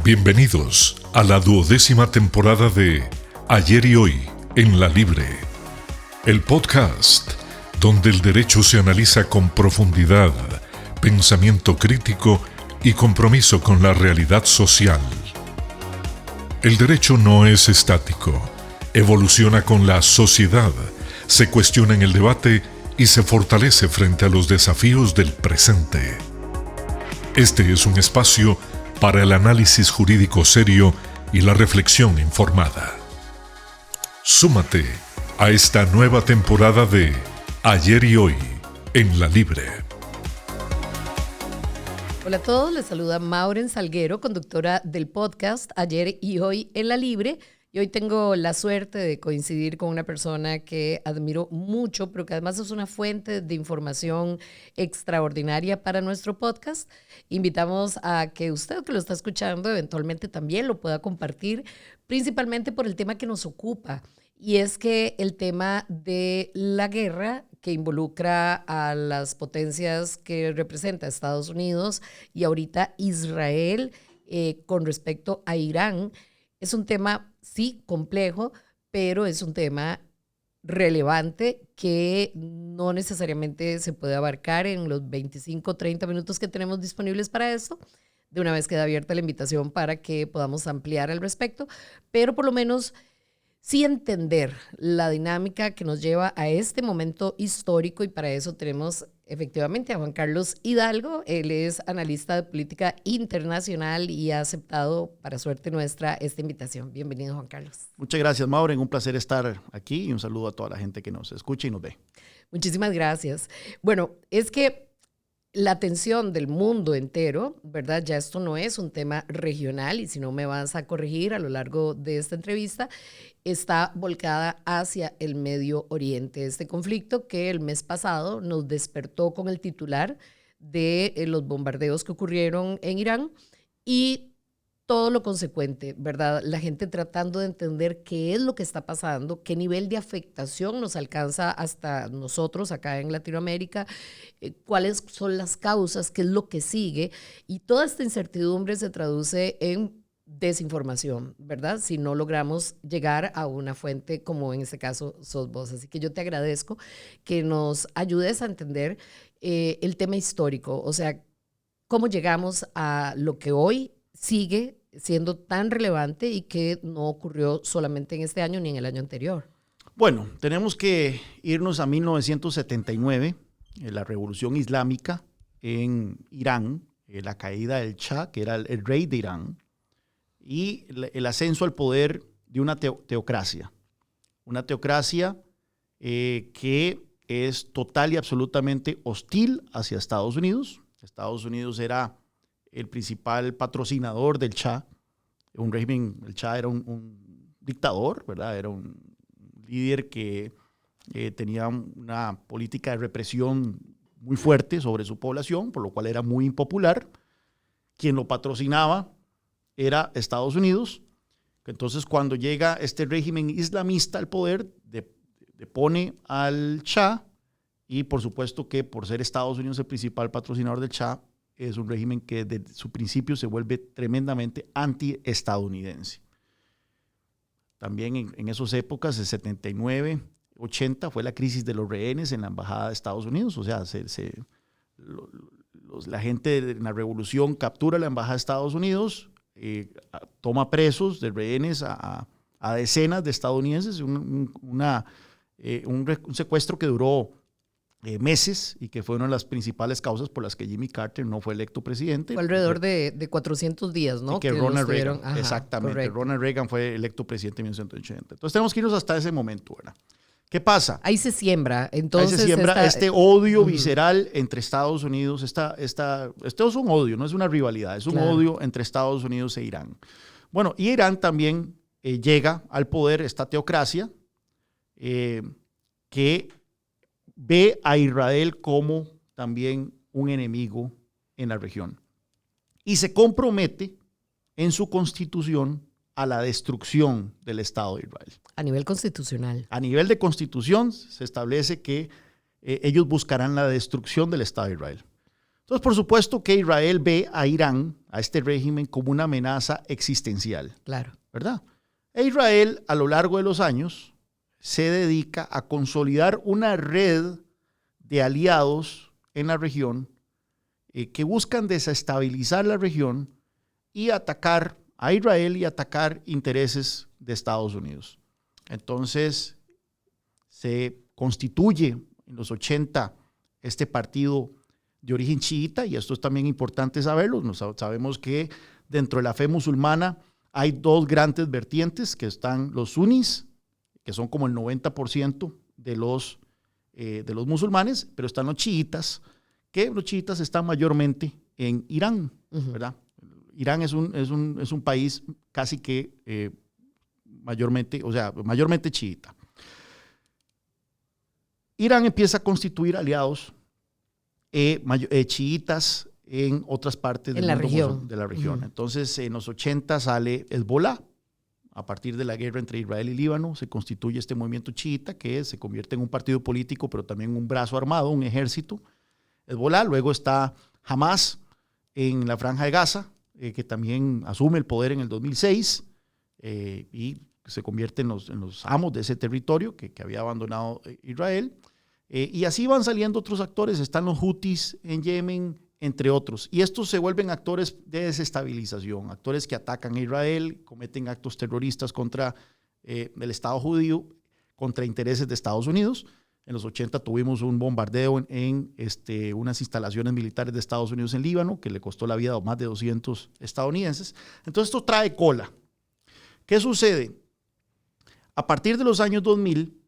Bienvenidos a la 12ª temporada de Ayer y Hoy en La Libre, el podcast donde el derecho se analiza con profundidad, pensamiento crítico y compromiso con la realidad social. El derecho no es estático, evoluciona con la sociedad, se cuestiona en el debate y se fortalece frente a los desafíos del presente. Este es un espacio para el análisis jurídico serio y la reflexión informada. Súmate a esta nueva temporada de Ayer y Hoy en La Libre. Hola a todos, les saluda Mauren Salguero, conductora del podcast Ayer y Hoy en La Libre. Y hoy tengo la suerte de coincidir con una persona que admiro mucho, pero que además es una fuente de información extraordinaria para nuestro podcast. Invitamos a que usted que lo está escuchando eventualmente también lo pueda compartir, principalmente por el tema que nos ocupa. Y es que el tema de la guerra que involucra a las potencias que representa Estados Unidos y ahorita Israel con respecto a Irán, es un tema, sí, complejo, pero es un tema relevante que no necesariamente se puede abarcar en los 25 o 30 minutos que tenemos disponibles para eso. De una vez queda abierta la invitación para que podamos ampliar al respecto, pero por lo menos sí entender la dinámica que nos lleva a este momento histórico, y para eso tenemos efectivamente a Juan Carlos Hidalgo. Él es analista de política internacional y ha aceptado, para suerte nuestra, esta invitación. Bienvenido, Juan Carlos. Muchas gracias, Maureen. Un placer estar aquí y un saludo a toda la gente que nos escucha y nos ve. Muchísimas gracias. Bueno, es que la atención del mundo entero, ¿verdad? Ya esto no es un tema regional, y si no me vas a corregir a lo largo de esta entrevista, está volcada hacia el Medio Oriente. Este conflicto que el mes pasado nos despertó con el titular de los bombardeos que ocurrieron en Irán y todo lo consecuente, ¿verdad? La gente tratando de entender qué es lo que está pasando, qué nivel de afectación nos alcanza hasta nosotros acá en Latinoamérica, cuáles son las causas, qué es lo que sigue, y toda esta incertidumbre se traduce en desinformación, ¿verdad? Si no logramos llegar a una fuente como en este caso sos vos. Así que yo te agradezco que nos ayudes a entender el tema histórico, o sea, cómo llegamos a lo que hoy sigue siendo tan relevante y que no ocurrió solamente en este año ni en el año anterior. Bueno, tenemos que irnos a 1979, la Revolución Islámica en Irán, la caída del Shah, que era el rey de Irán, y el ascenso al poder de una teocracia. Una teocracia que es total y absolutamente hostil hacia Estados Unidos. Estados Unidos era el principal patrocinador del Shah, un régimen. El Shah era un dictador, ¿verdad? Era un líder que tenía una política de represión muy fuerte sobre su población, por lo cual era muy impopular. Quien lo patrocinaba era Estados Unidos. Entonces, cuando llega este régimen islamista al poder, depone al Shah, y por supuesto que por ser Estados Unidos el principal patrocinador del Shah, es un régimen que desde su principio se vuelve tremendamente anti-estadounidense. También en esas épocas, de 79, 80, fue la crisis de los rehenes en la embajada de Estados Unidos. O sea, la gente en la revolución captura la embajada de Estados Unidos, toma presos de rehenes a decenas de estadounidenses, un secuestro que duró meses y que fue una de las principales causas por las que Jimmy Carter no fue electo presidente. Fue alrededor de 400 días, ¿no? Que Ronald Reagan, exactamente. Correcto. Ronald Reagan fue electo presidente en 1980. Entonces tenemos que irnos hasta ese momento, ¿verdad? ¿Qué pasa? Ahí se siembra, entonces. Ahí se siembra este odio visceral entre Estados Unidos. Esto es un odio, no es una rivalidad, es un odio entre Estados Unidos e Irán. Bueno, y Irán también llega al poder, esta teocracia, que ve a Israel como también un enemigo en la región. Y se compromete en su constitución a la destrucción del Estado de Israel. A nivel constitucional. A nivel de constitución se establece que ellos buscarán la destrucción del Estado de Israel. Entonces, por supuesto que Israel ve a Irán, a este régimen, como una amenaza existencial. Claro. ¿Verdad? E Israel, a lo largo de los años, se dedica a consolidar una red de aliados en la región que buscan desestabilizar la región y atacar a Israel y atacar intereses de Estados Unidos. Entonces, se constituye en los 80 este partido de origen chiita, y esto es también importante saberlo. Sabemos que dentro de la fe musulmana hay dos grandes vertientes, que están los sunnis, que son como el 90% de los musulmanes, pero están los chiitas, que los chiitas están mayormente en Irán, ¿verdad? Irán es un país casi que mayormente chiita. Irán empieza a constituir aliados chiitas en otras partes de la región. Entonces, en los 80 sale Hezbollah. A partir de la guerra entre Israel y Líbano, se constituye este movimiento chiita que se convierte en un partido político, pero también un brazo armado, un ejército. Hezbollah. Luego está Hamas en la Franja de Gaza, que también asume el poder en el 2006 y se convierte en los amos de ese territorio que había abandonado Israel. Y así van saliendo otros actores. Están los Houthis en Yemen, entre otros. Y estos se vuelven actores de desestabilización, actores que atacan a Israel, cometen actos terroristas contra el Estado judío, contra intereses de Estados Unidos. En los 80 tuvimos un bombardeo en unas instalaciones militares de Estados Unidos en Líbano, que le costó la vida a más de 200 estadounidenses. Entonces esto trae cola. ¿Qué sucede? A partir de los años 2000,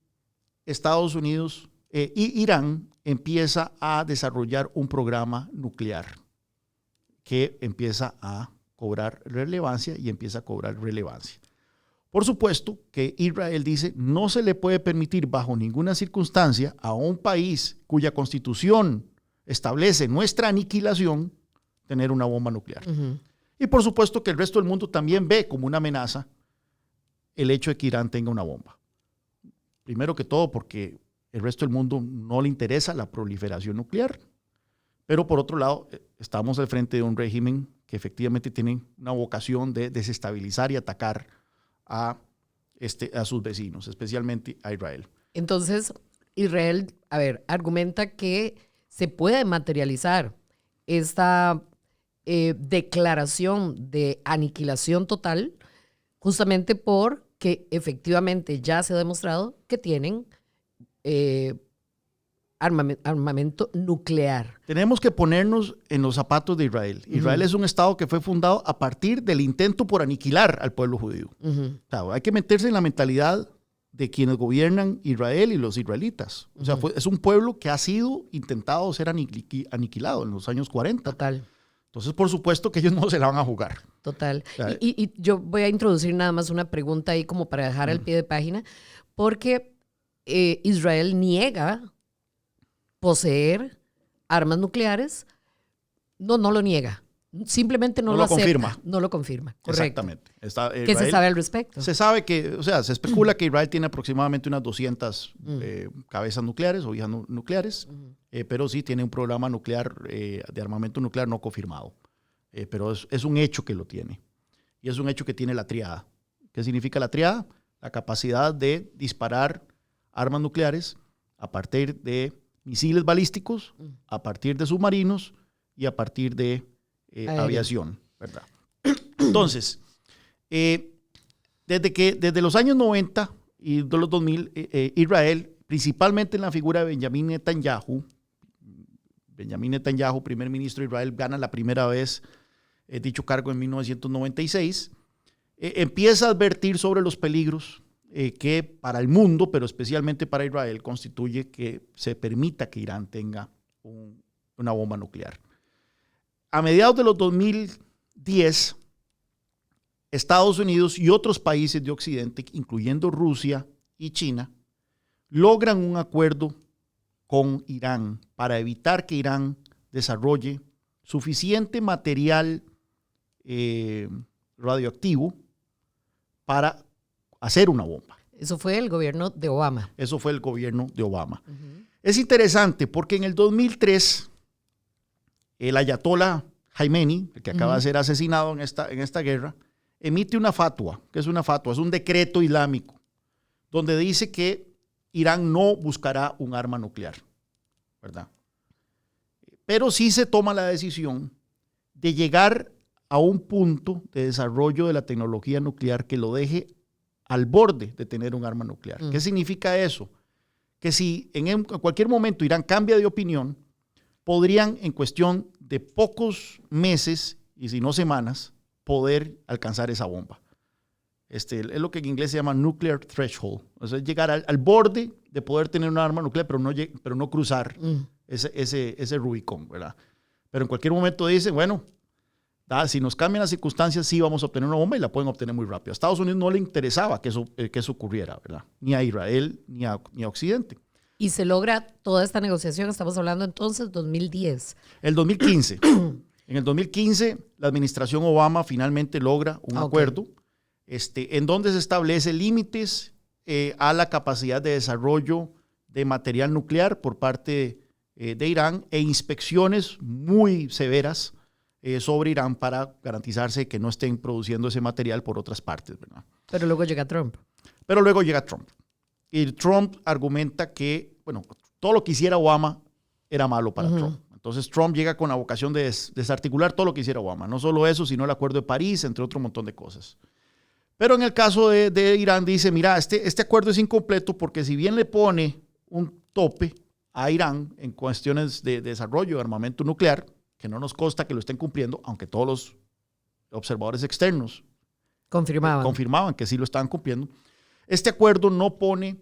Estados Unidos y Irán empieza a desarrollar un programa nuclear que empieza a cobrar relevancia y empieza a cobrar relevancia. Por supuesto que Israel dice no se le puede permitir bajo ninguna circunstancia a un país cuya constitución establece nuestra aniquilación tener una bomba nuclear. Y por supuesto que el resto del mundo también ve como una amenaza el hecho de que Irán tenga una bomba. Primero que todo porque el resto del mundo no le interesa la proliferación nuclear, pero por otro lado estamos al frente de un régimen que efectivamente tiene una vocación de desestabilizar y atacar a sus vecinos, especialmente a Israel. Entonces, Israel, argumenta que se puede materializar esta declaración de aniquilación total justamente porque efectivamente ya se ha demostrado que tienen armamento nuclear. Tenemos que ponernos en los zapatos de Israel. Israel es un estado que fue fundado a partir del intento por aniquilar al pueblo judío. Claro, hay que meterse en la mentalidad de quienes gobiernan Israel y los israelitas. O sea, es un pueblo que ha sido intentado ser aniquilado en los años 40. Total. Entonces, por supuesto que ellos no se la van a jugar. Total. Y yo voy a introducir nada más una pregunta ahí como para dejar al pie de página, porque Israel niega poseer armas nucleares. No lo niega. Simplemente no lo acepta. Confirma. No lo confirma. Correcto. Exactamente. ¿Qué se sabe al respecto? Se sabe que, se especula que Israel tiene aproximadamente unas 200 cabezas nucleares o hijas nucleares, pero sí tiene un programa nuclear, de armamento nuclear no confirmado. Pero es un hecho que lo tiene. Y es un hecho que tiene la triada. ¿Qué significa la triada? La capacidad de disparar armas nucleares a partir de misiles balísticos, a partir de submarinos y a partir de aviación, ¿verdad? Entonces, desde los años 90 y de los 2000, Israel, principalmente en la figura de Benjamín Netanyahu, primer ministro de Israel, gana la primera vez dicho cargo en 1996, empieza a advertir sobre los peligros que para el mundo, pero especialmente para Israel, constituye que se permita que Irán tenga una bomba nuclear. A mediados de los 2010, Estados Unidos y otros países de Occidente, incluyendo Rusia y China, logran un acuerdo con Irán para evitar que Irán desarrolle suficiente material radioactivo para hacer una bomba. Eso fue el gobierno de Obama. Es interesante porque en el 2003 el ayatollah Jaimeini, el que acaba de ser asesinado en esta guerra, emite una fatwa. ¿Qué es una fatwa? Es un decreto islámico donde dice que Irán no buscará un arma nuclear, ¿verdad? Pero sí se toma la decisión de llegar a un punto de desarrollo de la tecnología nuclear que lo deje al borde de tener un arma nuclear. ¿Qué significa eso? Que si en cualquier momento Irán cambia de opinión, podrían en cuestión de pocos meses, y si no semanas, poder alcanzar esa bomba. Es lo que en inglés se llama nuclear threshold. O sea, llegar al borde de poder tener un arma nuclear, pero no cruzar ese Rubicón, ¿verdad? Pero en cualquier momento dicen, bueno, si nos cambian las circunstancias, sí vamos a obtener una bomba y la pueden obtener muy rápido. A Estados Unidos no le interesaba que eso ocurriera, ¿verdad? Ni a Israel, ni a Occidente. Y se logra toda esta negociación, estamos hablando entonces 2010. El 2015. En el 2015, la administración Obama finalmente logra un acuerdo en donde se establece límites a la capacidad de desarrollo de material nuclear por parte de Irán e inspecciones muy severas sobre Irán para garantizarse que no estén produciendo ese material por otras partes, ¿verdad? Pero luego llega Trump. Y Trump argumenta que, bueno, todo lo que hiciera Obama era malo para Trump. Entonces Trump llega con la vocación de desarticular todo lo que hiciera Obama. No solo eso, sino el Acuerdo de París, entre otro montón de cosas. Pero en el caso de Irán dice, mira, este acuerdo es incompleto porque si bien le pone un tope a Irán en cuestiones de desarrollo de armamento nuclear, que no nos consta que lo estén cumpliendo, aunque todos los observadores externos confirmaban que sí lo estaban cumpliendo, este acuerdo no pone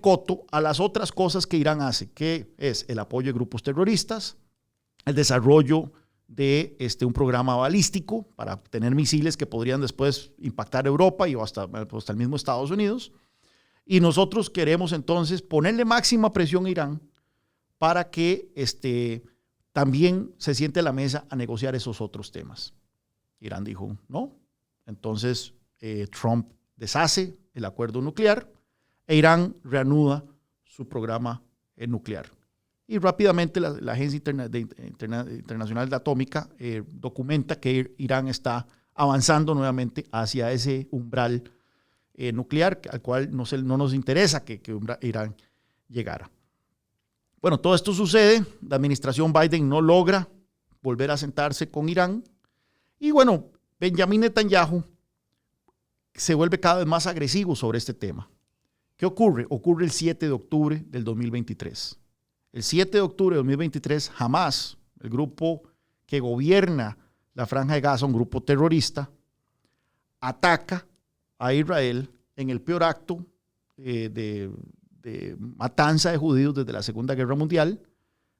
coto a las otras cosas que Irán hace, que es el apoyo de grupos terroristas, el desarrollo de un programa balístico para tener misiles que podrían después impactar Europa y hasta el mismo Estados Unidos. Y nosotros queremos entonces ponerle máxima presión a Irán para que también se siente a la mesa a negociar esos otros temas. Irán dijo no. Entonces Trump deshace el acuerdo nuclear e Irán reanuda su programa nuclear. Y rápidamente la Agencia Internacional de Atómica documenta que Irán está avanzando nuevamente hacia ese umbral nuclear al cual no nos interesa que Irán llegara. Bueno, todo esto sucede, la administración Biden no logra volver a sentarse con Irán y bueno, Benjamin Netanyahu se vuelve cada vez más agresivo sobre este tema. ¿Qué ocurre? Ocurre el 7 de octubre del 2023. El 7 de octubre de 2023, Hamas, el grupo que gobierna la Franja de Gaza, un grupo terrorista, ataca a Israel en el peor acto de matanza de judíos desde la Segunda Guerra Mundial,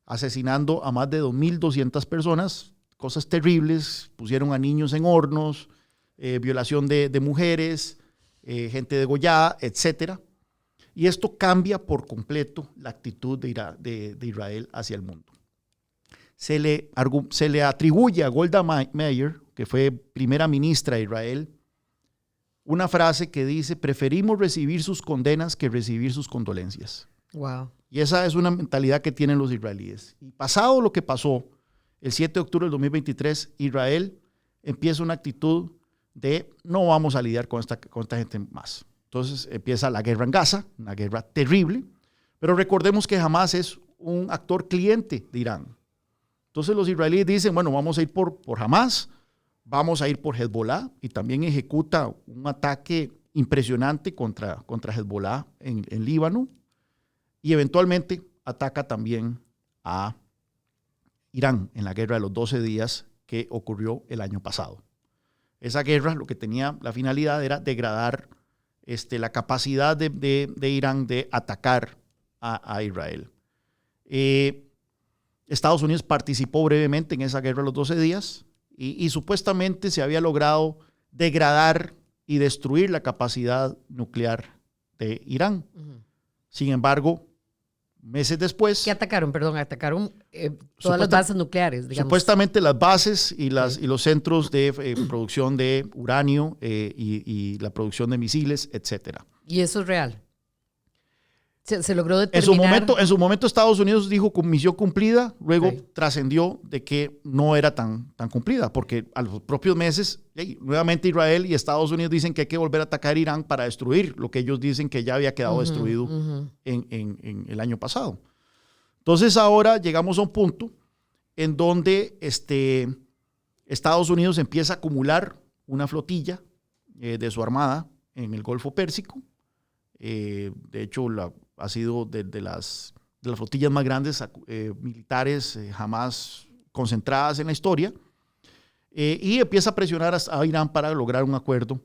asesinando a más de 2.200 personas, cosas terribles, pusieron a niños en hornos, violación de mujeres, gente degollada, etc. Y esto cambia por completo la actitud de Israel hacia el mundo. Se le atribuye a Golda Meir, que fue primera ministra de Israel, una frase que dice, preferimos recibir sus condenas que recibir sus condolencias. Wow. Y esa es una mentalidad que tienen los israelíes. Y pasado lo que pasó, el 7 de octubre del 2023, Israel empieza una actitud de no vamos a lidiar con esta gente más. Entonces empieza la guerra en Gaza, una guerra terrible, pero recordemos que Hamas es un actor cliente de Irán. Entonces los israelíes dicen, bueno, vamos a ir por Hamas, vamos a ir por Hezbollah, y también ejecuta un ataque impresionante contra Hezbollah en Líbano, y eventualmente ataca también a Irán en la guerra de los 12 días que ocurrió el año pasado. Esa guerra lo que tenía la finalidad era degradar la capacidad de Irán de atacar a Israel. Estados Unidos participó brevemente en esa guerra de los 12 días y supuestamente se había logrado degradar y destruir la capacidad nuclear de Irán. Sin embargo, meses después... ¿Qué atacaron? Perdón, atacaron todas las bases nucleares, digamos. Supuestamente las bases y los centros de producción de uranio y la producción de misiles, etc. ¿Y eso es real? Se logró determinar. En su momento Estados Unidos dijo con misión cumplida, luego Okay. trascendió de que no era tan cumplida, porque a los propios meses, nuevamente Israel y Estados Unidos dicen que hay que volver a atacar a Irán para destruir lo que ellos dicen que ya había quedado destruido en el año pasado. Entonces ahora llegamos a un punto en donde Estados Unidos empieza a acumular una flotilla de su armada en el Golfo Pérsico. De hecho, ha sido de las flotillas más grandes militares jamás concentradas en la historia, y empieza a presionar a Irán para lograr un acuerdo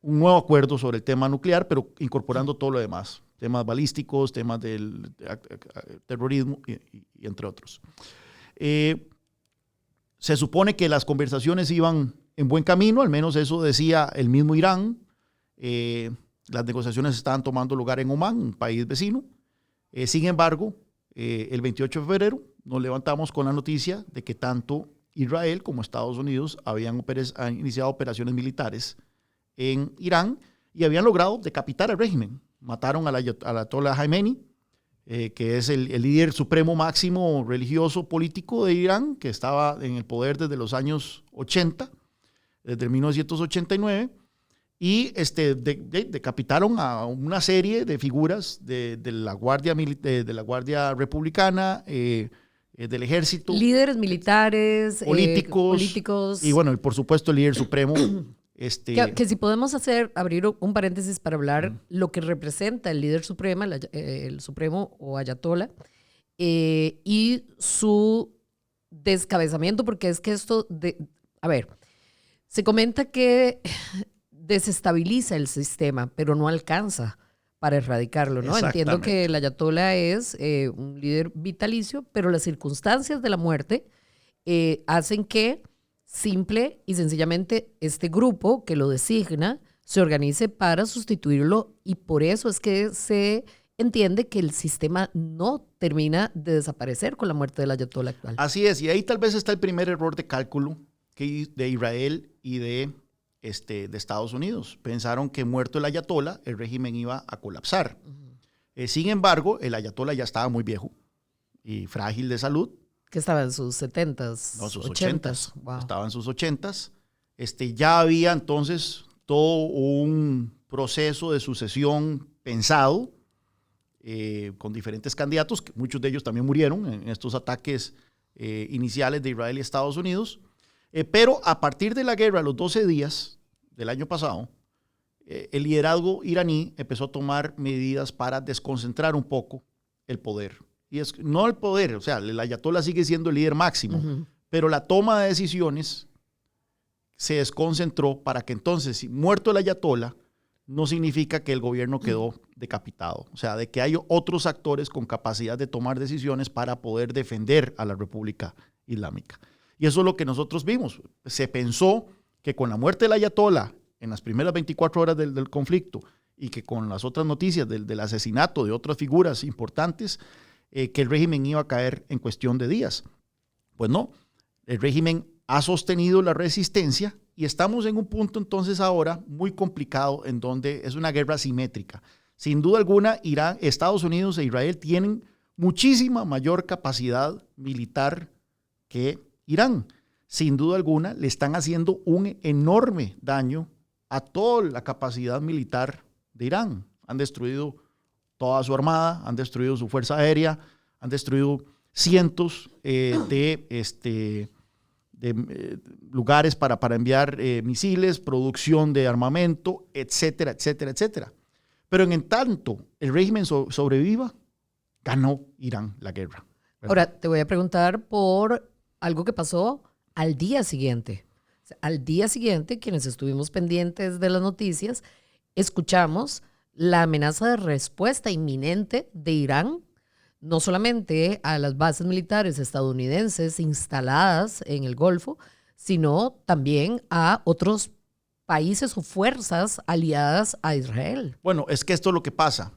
un nuevo acuerdo sobre el tema nuclear, pero incorporando todo lo demás, temas balísticos, temas del terrorismo y entre otros. Se supone que las conversaciones iban en buen camino, al menos eso decía el mismo Irán. Las negociaciones estaban tomando lugar en Omán, un país vecino. Sin embargo, el 28 de febrero nos levantamos con la noticia de que tanto Israel como Estados Unidos habían iniciado operaciones militares en Irán y habían logrado decapitar al régimen. Mataron al ayatollah Jamenei, que es el líder supremo máximo religioso político de Irán, que estaba en el poder desde los años 80, desde 1989. Y decapitaron a una serie de figuras de la Guardia Republicana, del Ejército. Líderes militares, políticos. Y bueno, por supuesto el líder supremo. Que si podemos abrir un paréntesis para hablar lo que representa el líder supremo, el supremo o ayatollah, y su descabezamiento, porque es que se comenta que desestabiliza el sistema, pero no alcanza para erradicarlo, ¿no? Entiendo que el ayatollah es un líder vitalicio, pero las circunstancias de la muerte hacen que simple y sencillamente este grupo que lo designa se organice para sustituirlo, y por eso es que se entiende que el sistema no termina de desaparecer con la muerte del ayatollah actual. Así es, y ahí tal vez está el primer error de cálculo de Israel y de Estados Unidos. Pensaron que muerto el ayatollah, el régimen iba a colapsar. Sin embargo, el ayatollah ya estaba muy viejo y frágil de salud. Que estaba en sus 70s, no, sus 80s. Wow. Estaba en sus 80s. Ya había entonces todo un proceso de sucesión pensado, con diferentes candidatos, que muchos de ellos también murieron en estos ataques iniciales de Israel y Estados Unidos. Pero a partir de la guerra, a los 12 días del año pasado, el liderazgo iraní empezó a tomar medidas para desconcentrar un poco el poder. Y no el poder, o sea, el ayatollah sigue siendo el líder máximo, pero la toma de decisiones se desconcentró para que entonces, si muerto el ayatollah, no significa que el gobierno quedó decapitado. O sea, de que hay otros actores con capacidad de tomar decisiones para poder defender a la República Islámica. Y eso es lo que nosotros vimos. Se pensó que con la muerte del ayatollah en las primeras 24 horas del conflicto, y que con las otras noticias del asesinato de otras figuras importantes, que el régimen iba a caer en cuestión de días. Pues no, el régimen ha sostenido la resistencia y estamos en un punto entonces ahora muy complicado, en donde es una guerra asimétrica. Sin duda alguna, Estados Unidos e Israel tienen muchísima mayor capacidad militar que Irán. Sin duda alguna, le están haciendo un enorme daño a toda la capacidad militar de Irán. Han destruido toda su armada, han destruido su fuerza aérea, han destruido cientos de lugares para enviar misiles, producción de armamento, etcétera, etcétera, etcétera. Pero en tanto el régimen sobreviva, ganó Irán la guerra, ¿verdad? Ahora, te voy a preguntar por algo que pasó al día siguiente. O sea, al día siguiente, quienes estuvimos pendientes de las noticias, escuchamos la amenaza de respuesta inminente de Irán, no solamente a las bases militares estadounidenses instaladas en el Golfo, sino también a otros países o fuerzas aliadas a Israel. Bueno, es que esto es lo que pasa.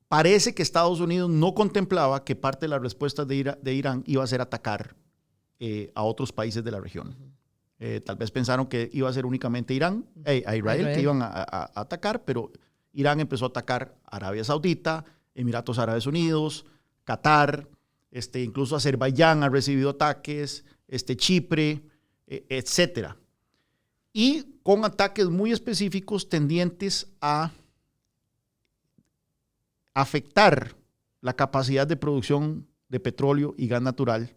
Parece que Estados Unidos no contemplaba que parte de la respuesta de Irán iba a ser atacar a otros países de la región. Tal vez pensaron que iba a ser únicamente a Israel que iban a atacar, pero Irán empezó a atacar Arabia Saudita, Emiratos Árabes Unidos, Qatar, incluso Azerbaiyán ha recibido ataques, Chipre, etcétera. Y con ataques muy específicos tendientes a afectar la capacidad de producción de petróleo y gas natural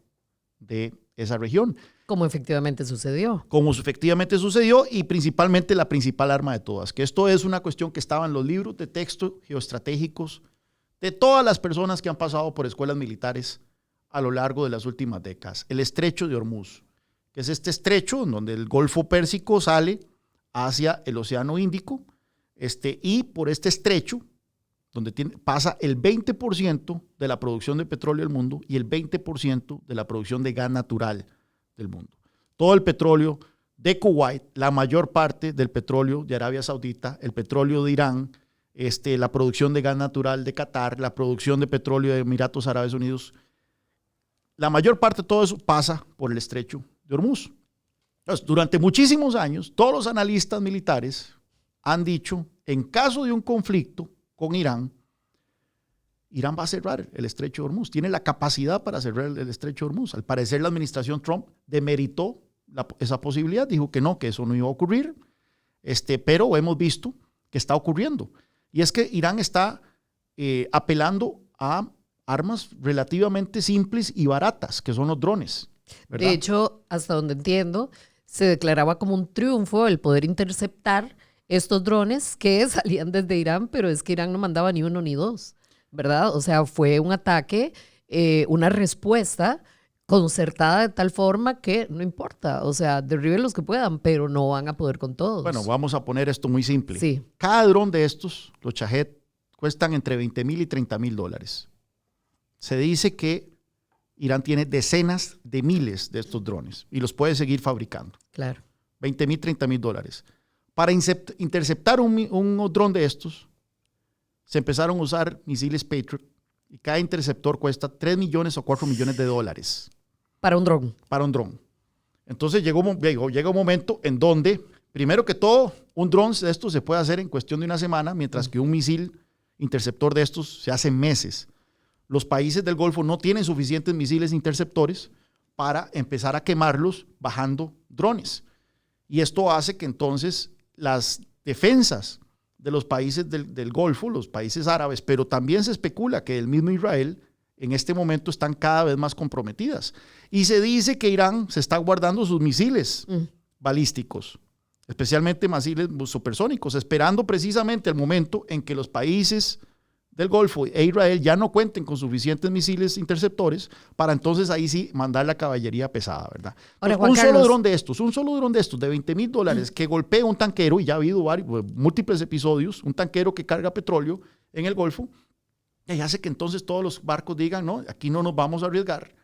de esa región. Como efectivamente sucedió. Como efectivamente sucedió, y principalmente la principal arma de todas, que esto es una cuestión que estaba en los libros de texto geoestratégicos de todas las personas que han pasado por escuelas militares a lo largo de las últimas décadas. El estrecho de Hormuz, que es este estrecho en donde el Golfo Pérsico sale hacia el Océano Índico, y por este estrecho, donde pasa el 20% de la producción de petróleo del mundo y el 20% de la producción de gas natural del mundo. Todo el petróleo de Kuwait, la mayor parte del petróleo de Arabia Saudita, el petróleo de Irán, la producción de gas natural de Qatar, la producción de petróleo de Emiratos Árabes Unidos, la mayor parte de todo eso pasa por el estrecho de Hormuz. Entonces, durante muchísimos años, todos los analistas militares han dicho, en caso de un conflicto con Irán, Irán va a cerrar el estrecho de Hormuz. Tiene la capacidad para cerrar el estrecho de Hormuz. Al parecer, la administración Trump demeritó esa posibilidad, dijo que no, que eso no iba a ocurrir, pero hemos visto que está ocurriendo. Y es que Irán está apelando a armas relativamente simples y baratas, que son los drones, ¿verdad? De hecho, hasta donde entiendo, se declaraba como un triunfo el poder interceptar estos drones que salían desde Irán, pero es que Irán no mandaba ni uno ni dos, ¿verdad? O sea, fue un ataque, una respuesta concertada de tal forma que no importa, o sea, derriben los que puedan, pero no van a poder con todos. Bueno, vamos a poner esto muy simple. Sí. Cada dron de estos, los Shahed, cuestan entre $20,000 y $30,000. Se dice que Irán tiene decenas de miles de estos drones y los puede seguir fabricando. Claro. $20,000, $30,000. Para interceptar un dron de estos, se empezaron a usar misiles Patriot y cada interceptor cuesta 3 millones o 4 millones de dólares. Para un dron. Para un dron. Entonces llega un momento en donde, primero que todo, un dron de estos se puede hacer en cuestión de una semana, mientras que un misil interceptor de estos se hace en meses. Los países del Golfo no tienen suficientes misiles interceptores para empezar a quemarlos bajando drones. Y esto hace que entonces las defensas de los países del Golfo, los países árabes, pero también se especula que el mismo Israel en este momento están cada vez más comprometidas. Y se dice que Irán se está guardando sus misiles balísticos, especialmente misiles supersónicos, esperando precisamente el momento en que los países del Golfo e Israel ya no cuenten con suficientes misiles interceptores para entonces ahí sí mandar la caballería pesada, ¿verdad? Ahora, Entonces, un solo dron de estos de $20,000 que golpea un tanquero, y ya ha habido múltiples episodios, un tanquero que carga petróleo en el Golfo, y hace que entonces todos los barcos digan, no, aquí no nos vamos a arriesgar,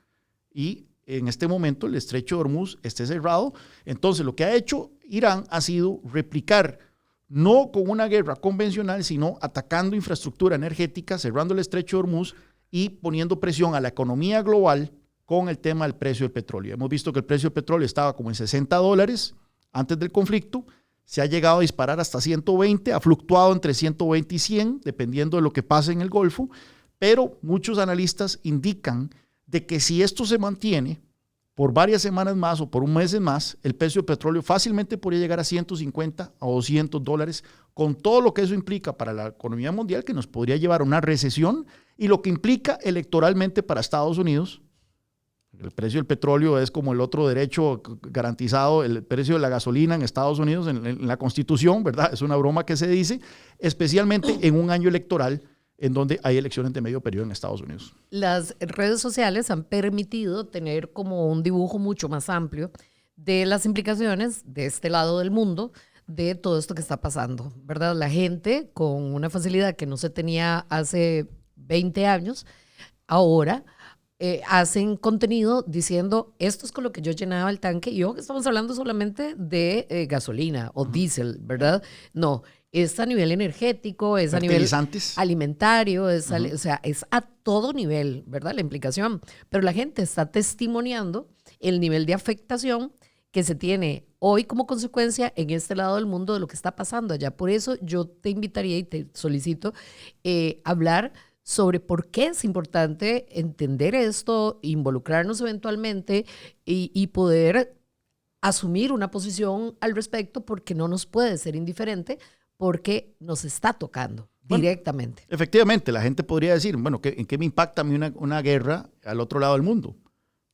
y en este momento el estrecho de Hormuz esté cerrado. Entonces lo que ha hecho Irán ha sido replicar, no con una guerra convencional, sino atacando infraestructura energética, cerrando el estrecho de Hormuz y poniendo presión a la economía global con el tema del precio del petróleo. Hemos visto que el precio del petróleo estaba como en $60 antes del conflicto, se ha llegado a disparar hasta 120, ha fluctuado entre 120 y 100, dependiendo de lo que pase en el Golfo, pero muchos analistas indican de que si esto se mantiene por varias semanas más o por un mes más, el precio del petróleo fácilmente podría llegar a 150 a $200, con todo lo que eso implica para la economía mundial, que nos podría llevar a una recesión, y lo que implica electoralmente para Estados Unidos. El precio del petróleo es como el otro derecho garantizado, el precio de la gasolina en Estados Unidos, en la Constitución, ¿verdad? Es una broma que se dice, especialmente en un año electoral en donde hay elecciones de medio periodo en Estados Unidos. Las redes sociales han permitido tener como un dibujo mucho más amplio de las implicaciones de este lado del mundo de todo esto que está pasando, ¿verdad? La gente con una facilidad que no se tenía hace 20 años, ahora hacen contenido diciendo, esto es con lo que yo llenaba el tanque, y ojo que estamos hablando solamente de gasolina o diésel, ¿verdad? No, es a nivel energético, es a nivel alimentario, o sea, es a todo nivel, ¿verdad? La implicación. Pero la gente está testimoniando el nivel de afectación que se tiene hoy como consecuencia en este lado del mundo de lo que está pasando allá. Por eso yo te invitaría y te solicito hablar sobre por qué es importante entender esto, involucrarnos eventualmente y poder asumir una posición al respecto, porque no nos puede ser indiferente, porque nos está tocando directamente. Efectivamente, la gente podría decir, bueno, ¿en qué me impacta a mí una guerra al otro lado del mundo?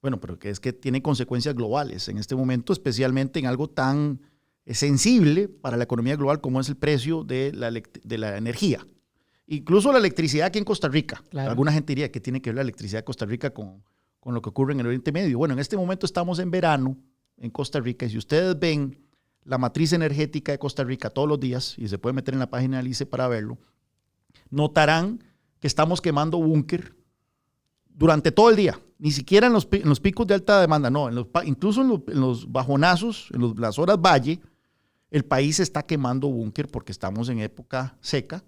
Bueno, pero que es que tiene consecuencias globales en este momento, especialmente en algo tan sensible para la economía global como es el precio de la energía. Incluso la electricidad aquí en Costa Rica. Claro. Alguna gente diría que tiene que ver la electricidad de Costa Rica con lo que ocurre en el Oriente Medio. Bueno, en este momento estamos en verano en Costa Rica y si ustedes ven la matriz energética de Costa Rica todos los días, y se puede meter en la página del ICE para verlo, notarán que estamos quemando búnker durante todo el día. Ni siquiera en los picos de alta demanda, no, incluso en los bajonazos, en las horas valle, el país está quemando búnker porque estamos en época seca.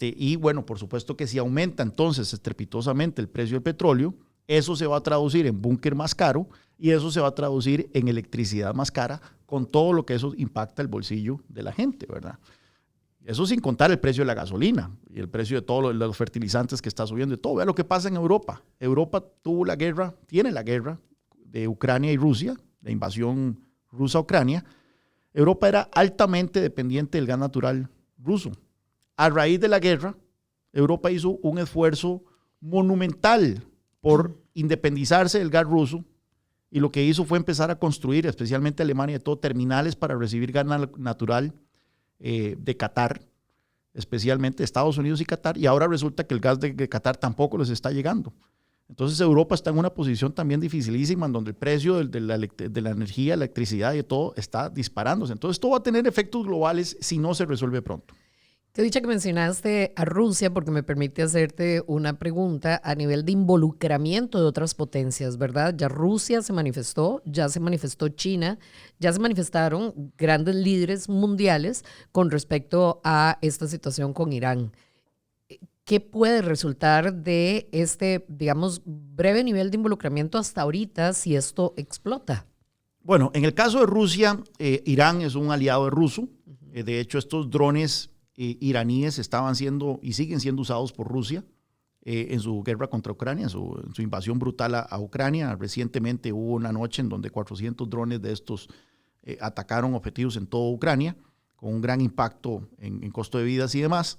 Y bueno, por supuesto que si aumenta entonces estrepitosamente el precio del petróleo, eso se va a traducir en búnker más caro y eso se va a traducir en electricidad más cara, con todo lo que eso impacta el bolsillo de la gente, ¿verdad? Eso sin contar el precio de la gasolina y el precio de todos los fertilizantes que está subiendo y todo. Vea lo que pasa en Europa. Europa tiene la guerra de Ucrania y Rusia, la invasión rusa a Ucrania. Europa era altamente dependiente del gas natural ruso. A raíz de la guerra, Europa hizo un esfuerzo monumental por independizarse del gas ruso y lo que hizo fue empezar a construir, especialmente Alemania y todo, terminales para recibir gas natural de Qatar, especialmente Estados Unidos y Qatar, y ahora resulta que el gas de Qatar tampoco les está llegando. Entonces Europa está en una posición también dificilísima en donde el precio de la energía, electricidad y de todo está disparándose. Entonces esto va a tener efectos globales si no se resuelve pronto. Qué dicha que mencionaste a Rusia, porque me permite hacerte una pregunta a nivel de involucramiento de otras potencias, ¿verdad? Ya Rusia se manifestó, ya se manifestó China, ya se manifestaron grandes líderes mundiales con respecto a esta situación con Irán. ¿Qué puede resultar de este, digamos, breve nivel de involucramiento hasta ahorita si esto explota? Bueno, en el caso de Rusia, Irán es un aliado ruso. De hecho, estos drones iraníes estaban siendo y siguen siendo usados por Rusia en su guerra contra Ucrania, en su invasión brutal a Ucrania. Recientemente hubo una noche en donde 400 drones de estos atacaron objetivos en toda Ucrania, con un gran impacto en costo de vidas y demás.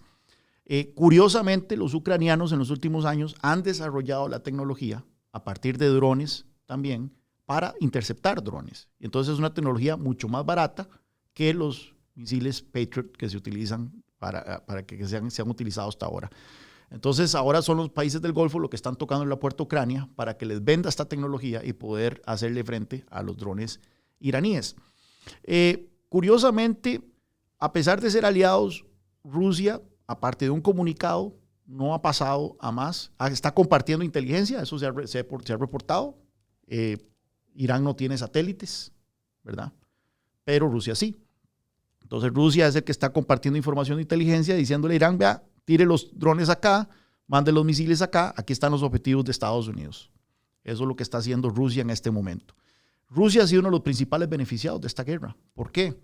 Curiosamente, los ucranianos en los últimos años han desarrollado la tecnología a partir de drones también para interceptar drones. Y entonces es una tecnología mucho más barata que los misiles Patriot que se utilizan para que sean utilizados hasta ahora. Entonces ahora son los países del Golfo los que están tocando en la puerta a Ucrania para que les venda esta tecnología y poder hacerle frente a los drones iraníes. Curiosamente, a pesar de ser aliados, Rusia, aparte de un comunicado, no ha pasado a más. Está compartiendo inteligencia, eso se ha reportado. Irán no tiene satélites, ¿verdad? Pero Rusia sí. Entonces Rusia es el que está compartiendo información de inteligencia, diciéndole a Irán, vea, tire los drones acá, mande los misiles acá, aquí están los objetivos de Estados Unidos. Eso es lo que está haciendo Rusia en este momento. Rusia ha sido uno de los principales beneficiados de esta guerra. ¿Por qué?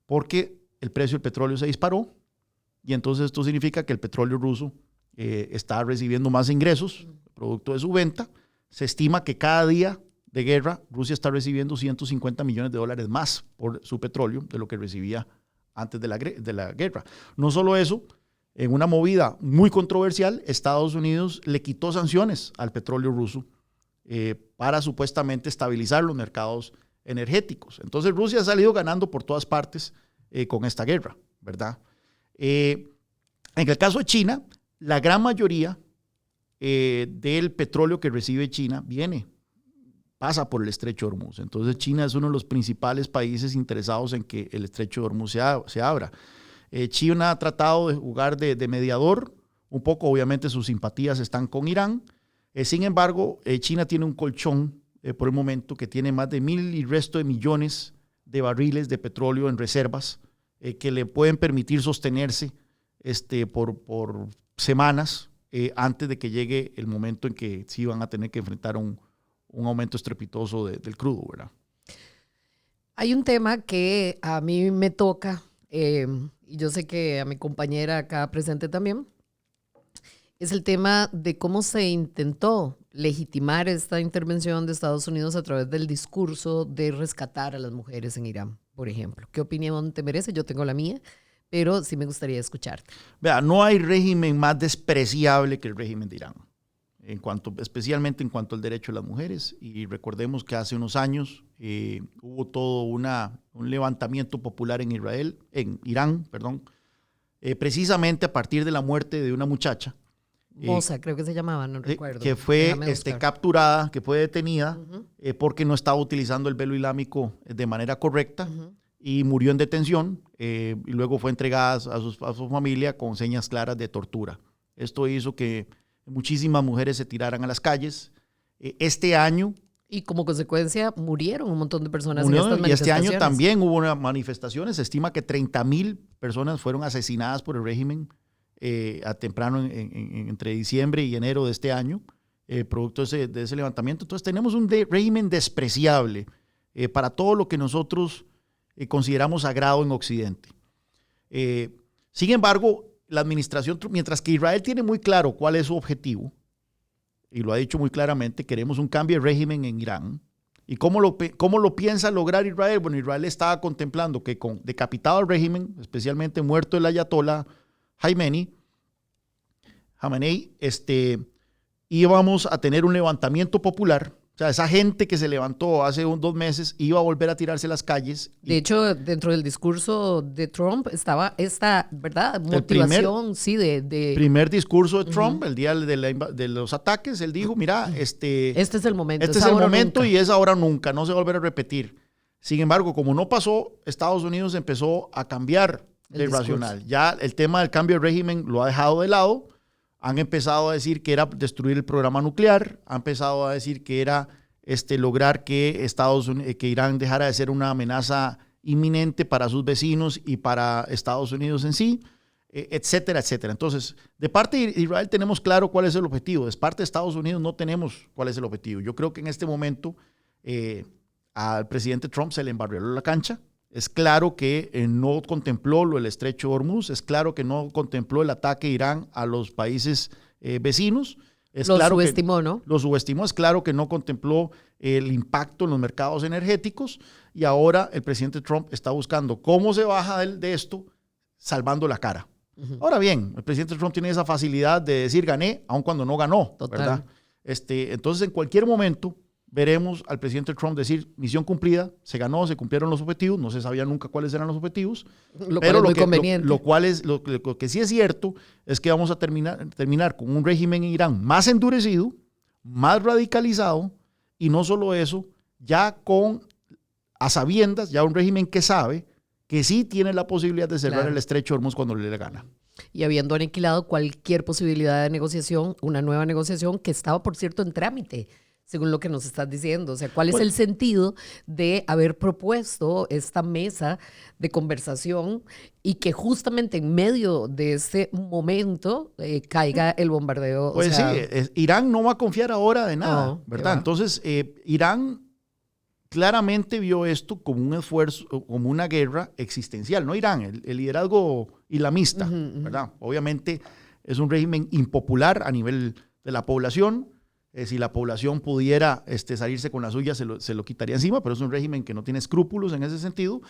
Porque el precio del petróleo se disparó y entonces esto significa que el petróleo ruso está recibiendo más ingresos, producto de su venta. Se estima que cada día de guerra Rusia está recibiendo $150 millones más por su petróleo de lo que recibía antes de la guerra. No solo eso, en una movida muy controversial, Estados Unidos le quitó sanciones al petróleo ruso para supuestamente estabilizar los mercados energéticos. Entonces Rusia ha salido ganando por todas partes con esta guerra, ¿verdad? En el caso de China, la gran mayoría del petróleo que recibe China pasa por el Estrecho de Hormuz. Entonces China es uno de los principales países interesados en que el Estrecho de Hormuz se abra. China ha tratado de jugar de mediador, un poco obviamente sus simpatías están con Irán. Sin embargo, China tiene un colchón por el momento que tiene más de 1,000 y resto de millones de barriles de petróleo en reservas que le pueden permitir sostenerse por semanas antes de que llegue el momento en que sí van a tener que enfrentar un aumento estrepitoso del crudo, ¿verdad? Hay un tema que a mí me toca, y yo sé que a mi compañera acá presente también, es el tema de cómo se intentó legitimar esta intervención de Estados Unidos a través del discurso de rescatar a las mujeres en Irán, por ejemplo. ¿Qué opinión te merece? Yo tengo la mía, pero sí me gustaría escucharte. Vea, no hay régimen más despreciable que el régimen de Irán, especialmente en cuanto al derecho de las mujeres. Y recordemos que hace unos años hubo todo un levantamiento popular en Irán, precisamente a partir de la muerte de una muchacha. Moza, creo que se llamaba, no recuerdo. Que fue capturada, que fue detenida porque no estaba utilizando el velo islámico de manera correcta y murió en detención y luego fue entregada a su familia con señas claras de tortura. Esto hizo que muchísimas mujeres se tiraran a las calles. Este año... Y como consecuencia murieron un montón de personas en estas manifestaciones. Y este año también hubo manifestaciones. Se estima que 30,000 personas fueron asesinadas por el régimen temprano entre diciembre y enero de este año, producto de ese levantamiento. Entonces tenemos un régimen despreciable para todo lo que nosotros consideramos sagrado en Occidente. Sin embargo, la administración, mientras que Israel tiene muy claro cuál es su objetivo, y lo ha dicho muy claramente, queremos un cambio de régimen en Irán. ¿Y cómo lo piensa lograr Israel? Bueno, Israel estaba contemplando que con decapitado el régimen, especialmente muerto el ayatollah Jamenei, íbamos a tener un levantamiento popular. O sea, esa gente que se levantó hace 2 meses iba a volver a tirarse a las calles. De hecho, dentro del discurso de Trump estaba esta, ¿verdad? Motivación, primer discurso de Trump, el día de los ataques, él dijo, mira, este es el momento. Este es el momento y es ahora o nunca, no se va a volver a repetir. Sin embargo, como no pasó, Estados Unidos empezó a cambiar el racional. Ya el tema del cambio de régimen lo ha dejado de lado. Han empezado a decir que era destruir el programa nuclear. Han empezado a decir que era lograr que Irán dejara de ser una amenaza inminente para sus vecinos y para Estados Unidos en sí, etcétera, etcétera. Entonces, de parte de Israel tenemos claro cuál es el objetivo. De parte de Estados Unidos no tenemos cuál es el objetivo. Yo creo que en este momento al presidente Trump se le embarrió la cancha. Es claro que no contempló el estrecho de Hormuz, es claro que no contempló el ataque de Irán a los países vecinos. Lo subestimó, ¿no? Lo subestimó, es claro que no contempló el impacto en los mercados energéticos y ahora el presidente Trump está buscando cómo se baja de esto salvando la cara. Ahora bien, el presidente Trump tiene esa facilidad de decir gané, aun cuando no ganó, ¿verdad? Entonces, en cualquier momento veremos al presidente Trump decir misión cumplida, se ganó, se cumplieron los objetivos, no se sabía nunca cuáles eran los objetivos, pero lo que sí es cierto es que vamos a terminar con un régimen en Irán más endurecido, más radicalizado y no solo eso, ya a sabiendas, ya un régimen que sabe que sí tiene la posibilidad de cerrar el estrecho de Hormuz cuando le gana. Y habiendo aniquilado cualquier posibilidad de negociación, una nueva negociación que estaba, por cierto, en trámite, según lo que nos estás diciendo. O sea, ¿cuál es el sentido de haber propuesto esta mesa de conversación y que justamente en medio de este momento caiga el bombardeo? Pues Irán no va a confiar ahora de nada, ¿verdad? Entonces, Irán claramente vio esto como un esfuerzo, como una guerra existencial. No Irán, el liderazgo islamista, ¿verdad? Obviamente es un régimen impopular a nivel de la población. Si la población pudiera salirse con la suya, se lo quitaría encima, pero es un régimen que no tiene escrúpulos en ese sentido.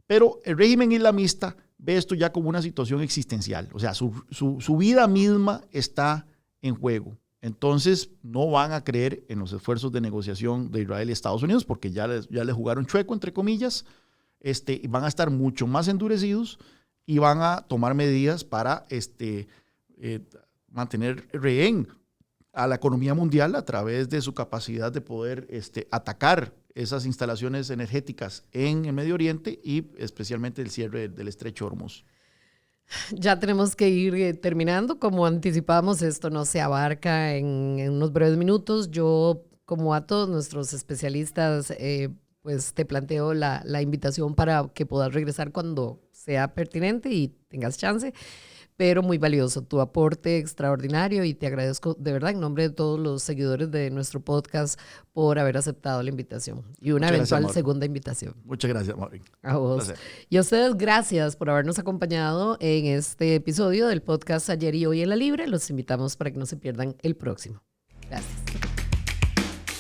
Pero el régimen islamista ve esto ya como una situación existencial. O sea, su vida misma está en juego. Entonces, no van a creer en los esfuerzos de negociación de Israel y Estados Unidos porque ya les jugaron chueco, entre comillas. Van a estar mucho más endurecidos y van a tomar medidas para mantener rehén a la economía mundial a través de su capacidad de poder atacar esas instalaciones energéticas en el Medio Oriente y especialmente el cierre del estrecho de Hormuz. Ya tenemos que ir terminando. Como anticipamos, esto no se abarca en unos breves minutos. Yo, como a todos nuestros especialistas, pues te planteo la invitación para que puedas regresar cuando sea pertinente y tengas chance. pero muy valioso, tu aporte extraordinario, y te agradezco de verdad en nombre de todos los seguidores de nuestro podcast por haber aceptado la invitación y una eventual segunda invitación. Muchas gracias, Maureen. A vos. Y a ustedes, gracias por habernos acompañado en este episodio del podcast Ayer y Hoy en la Libre. Los invitamos para que no se pierdan el próximo. Gracias.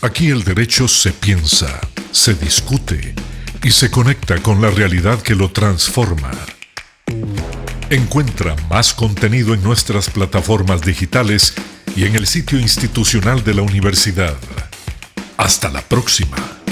Aquí el derecho se piensa, se discute y se conecta con la realidad que lo transforma. Encuentra más contenido en nuestras plataformas digitales y en el sitio institucional de la universidad. Hasta la próxima.